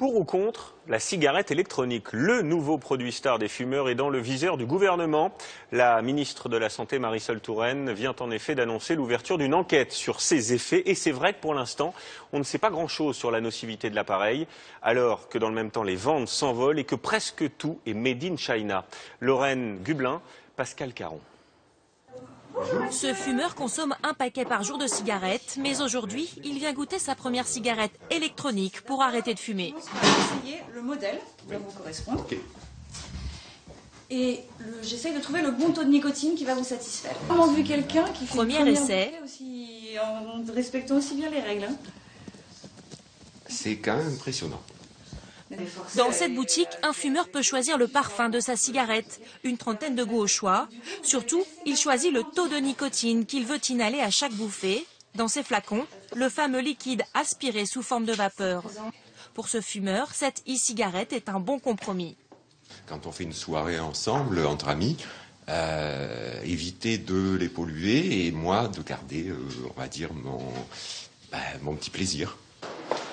Pour ou contre la cigarette électronique, le nouveau produit star des fumeurs est dans le viseur du gouvernement. La ministre de la Santé, Marisol Touraine, vient en effet d'annoncer l'ouverture d'une enquête sur ses effets. Et c'est vrai que pour l'instant, on ne sait pas grand-chose sur la nocivité de l'appareil, alors que dans le même temps, les ventes s'envolent et que presque tout est made in China. Lorraine Gublin, Pascal Caron. Ce fumeur consomme un paquet par jour de cigarettes, mais aujourd'hui, il vient goûter sa première cigarette électronique pour arrêter de fumer. Essayez le modèle qui va vous correspondre. Okay. Et j'essaye de trouver le bon taux de nicotine qui va vous satisfaire. J'ai vraiment vu quelqu'un qui fait premier essai aussi, en respectant aussi bien les règles. C'est quand même impressionnant. Dans cette boutique, un fumeur peut choisir le parfum de sa cigarette, une trentaine de goûts au choix. Surtout, il choisit le taux de nicotine qu'il veut inhaler à chaque bouffée. Dans ses flacons, le fameux liquide aspiré sous forme de vapeur. Pour ce fumeur, cette e-cigarette est un bon compromis. Quand on fait une soirée ensemble, entre amis, éviter de les polluer et moi de garder, on va dire, mon petit plaisir.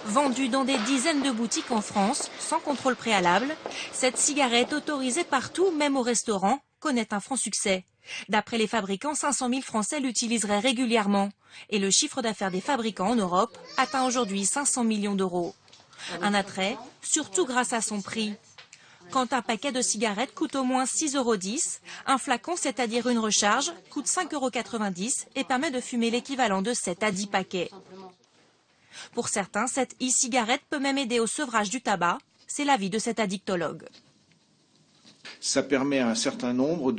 Vendue dans des dizaines de boutiques en France, sans contrôle préalable, cette cigarette autorisée partout, même au restaurant, connaît un franc succès. D'après les fabricants, 500 000 Français l'utiliseraient régulièrement. Et le chiffre d'affaires des fabricants en Europe atteint aujourd'hui 500 millions d'euros. Un attrait, surtout grâce à son prix. Quand un paquet de cigarettes coûte au moins 6,10 €, un flacon, c'est-à-dire une recharge, coûte 5,90 € et permet de fumer l'équivalent de 7 à 10 paquets. Pour certains, cette e-cigarette peut même aider au sevrage du tabac. C'est l'avis de cet addictologue. Ça permet à un certain nombre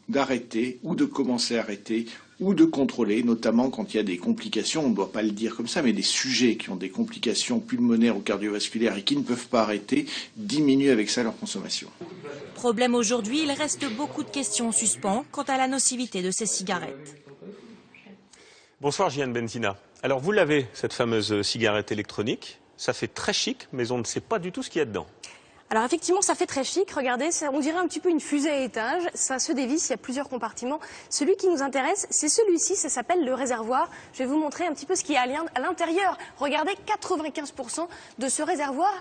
d'arrêter ou de commencer à arrêter ou de contrôler, notamment quand il y a des complications, on ne doit pas le dire comme ça, mais des sujets qui ont des complications pulmonaires ou cardiovasculaires et qui ne peuvent pas arrêter, diminuent avec ça leur consommation. Problème aujourd'hui, il reste beaucoup de questions en suspens quant à la nocivité de ces cigarettes. Bonsoir Gianne Benzina. Alors vous l'avez, cette fameuse cigarette électronique, ça fait très chic, mais on ne sait pas du tout ce qu'il y a dedans. Alors effectivement, ça fait très chic. Regardez, on dirait un petit peu une fusée à étage. Ça se dévisse, il y a plusieurs compartiments. Celui qui nous intéresse, c'est celui-ci, ça s'appelle le réservoir. Je vais vous montrer un petit peu ce qu'il y a à l'intérieur. Regardez, 95% de ce réservoir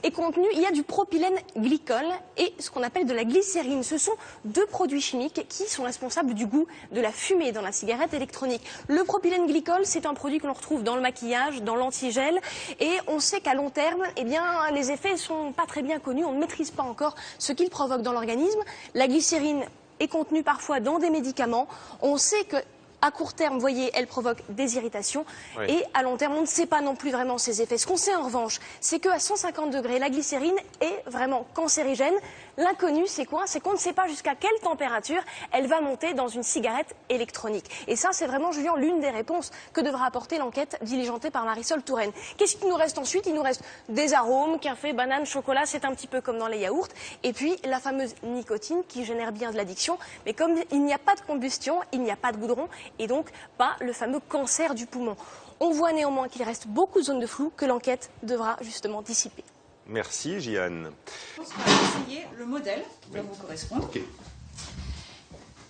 est contenu, il y a du propylène glycol et ce qu'on appelle de la glycérine. Ce sont deux produits chimiques qui sont responsables du goût de la fumée dans la cigarette électronique. Le propylène glycol, c'est un produit que l'on retrouve dans le maquillage, dans l'antigel, et on sait qu'à long terme, eh bien, les effets ne sont pas très bien connus, on ne maîtrise pas encore ce qu'il provoque dans l'organisme. La glycérine est contenue parfois dans des médicaments. On sait que à court terme, vous voyez, elle provoque des irritations. Oui. Et à long terme, on ne sait pas non plus vraiment ses effets. Ce qu'on sait en revanche, c'est qu'à 150 degrés, la glycérine est vraiment cancérigène. L'inconnu, c'est quoi? C'est qu'on ne sait pas jusqu'à quelle température elle va monter dans une cigarette électronique. Et ça, c'est vraiment, Julien, l'une des réponses que devra apporter l'enquête diligentée par Marisol Touraine. Qu'est-ce qu'il nous reste ensuite? Il nous reste des arômes, café, banane, chocolat, c'est un petit peu comme dans les yaourts. Et puis, la fameuse nicotine qui génère bien de l'addiction. Mais comme il n'y a pas de combustion, il n'y a pas de goudron, et donc pas le fameux cancer du poumon. On voit néanmoins qu'il reste beaucoup de zones de flou que l'enquête devra justement dissiper. Merci Gianne. Essayez le modèle qui va vous correspondre. Okay.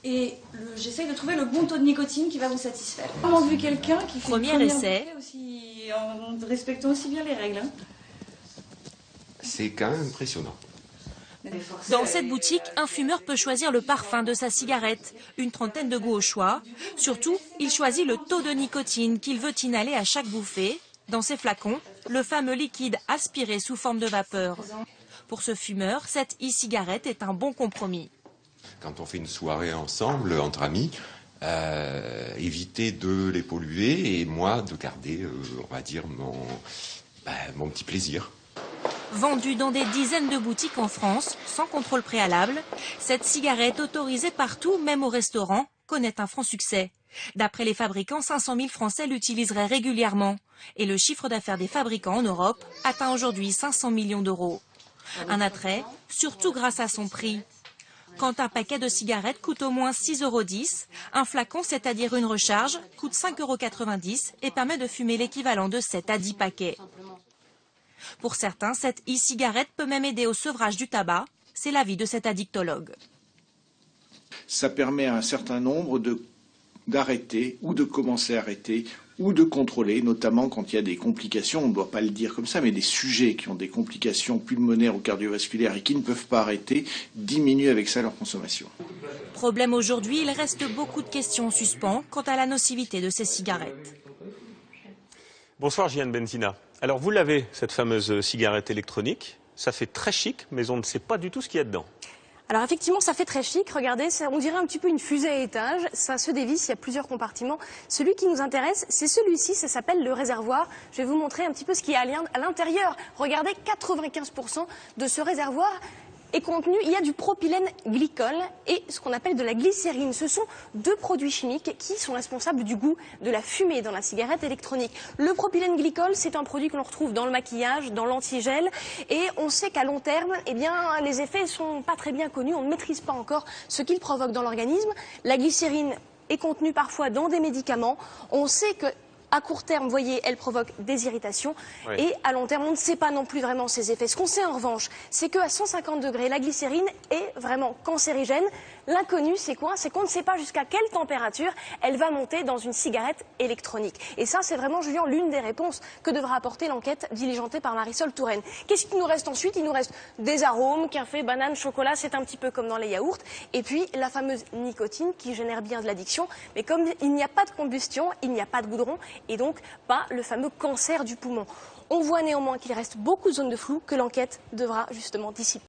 Et j'essaye de trouver le bon taux de nicotine qui va vous satisfaire. J'ai vraiment vu quelqu'un qui fait premier essai aussi, en respectant aussi bien les règles. C'est quand même impressionnant. Dans cette boutique, un fumeur peut choisir le parfum de sa cigarette, une trentaine de goûts au choix. Surtout, il choisit le taux de nicotine qu'il veut inhaler à chaque bouffée. Dans ses flacons, le fameux liquide aspiré sous forme de vapeur. Pour ce fumeur, cette e-cigarette est un bon compromis. Quand on fait une soirée ensemble, entre amis, éviter de les polluer et moi de garder, on va dire, mon petit plaisir. Vendue dans des dizaines de boutiques en France, sans contrôle préalable, cette cigarette autorisée partout, même au restaurant, connaît un franc succès. D'après les fabricants, 500 000 Français l'utiliseraient régulièrement. Et le chiffre d'affaires des fabricants en Europe atteint aujourd'hui 500 millions d'euros. Un attrait, surtout grâce à son prix. Quand un paquet de cigarettes coûte au moins 6,10 €, un flacon, c'est-à-dire une recharge, coûte 5,90 € et permet de fumer l'équivalent de 7 à 10 paquets. Pour certains, cette e-cigarette peut même aider au sevrage du tabac. C'est l'avis de cet addictologue. Ça permet à un certain nombre d'arrêter ou de commencer à arrêter ou de contrôler, notamment quand il y a des complications, on ne doit pas le dire comme ça, mais des sujets qui ont des complications pulmonaires ou cardiovasculaires et qui ne peuvent pas arrêter, diminuent avec ça leur consommation. Problème aujourd'hui, il reste beaucoup de questions en suspens quant à la nocivité de ces cigarettes. Bonsoir Jeanne Benzina. Alors vous l'avez, cette fameuse cigarette électronique. Ça fait très chic, mais on ne sait pas du tout ce qu'il y a dedans. Alors effectivement, ça fait très chic. Regardez, on dirait un petit peu une fusée à étage. Ça se dévisse, il y a plusieurs compartiments. Celui qui nous intéresse, c'est celui-ci, ça s'appelle le réservoir. Je vais vous montrer un petit peu ce qu'il y a à l'intérieur. Regardez, 95% de ce réservoir est contenu, il y a du propylène glycol et ce qu'on appelle de la glycérine. Ce sont deux produits chimiques qui sont responsables du goût de la fumée dans la cigarette électronique. Le propylène glycol, c'est un produit que l'on retrouve dans le maquillage, dans l'antigel, et on sait qu'à long terme, eh bien, les effets sont pas très bien connus, on ne maîtrise pas encore ce qu'il provoque dans l'organisme. La glycérine est contenue parfois dans des médicaments. On sait que à court terme, vous voyez, elle provoque des irritations. Oui. Et à long terme, on ne sait pas non plus vraiment ses effets. Ce qu'on sait en revanche, c'est qu'à 150 degrés, la glycérine est vraiment cancérigène. L'inconnu, c'est quoi? C'est qu'on ne sait pas jusqu'à quelle température elle va monter dans une cigarette électronique. Et ça, c'est vraiment, Julien, l'une des réponses que devra apporter l'enquête diligentée par Marisol Touraine. Qu'est-ce qu'il nous reste ensuite? Il nous reste des arômes, café, banane, chocolat, c'est un petit peu comme dans les yaourts. Et puis, la fameuse nicotine qui génère bien de l'addiction. Mais comme il n'y a pas de combustion, il n'y a pas de goudron, et donc pas le fameux cancer du poumon. On voit néanmoins qu'il reste beaucoup de zones de flou que l'enquête devra justement dissiper.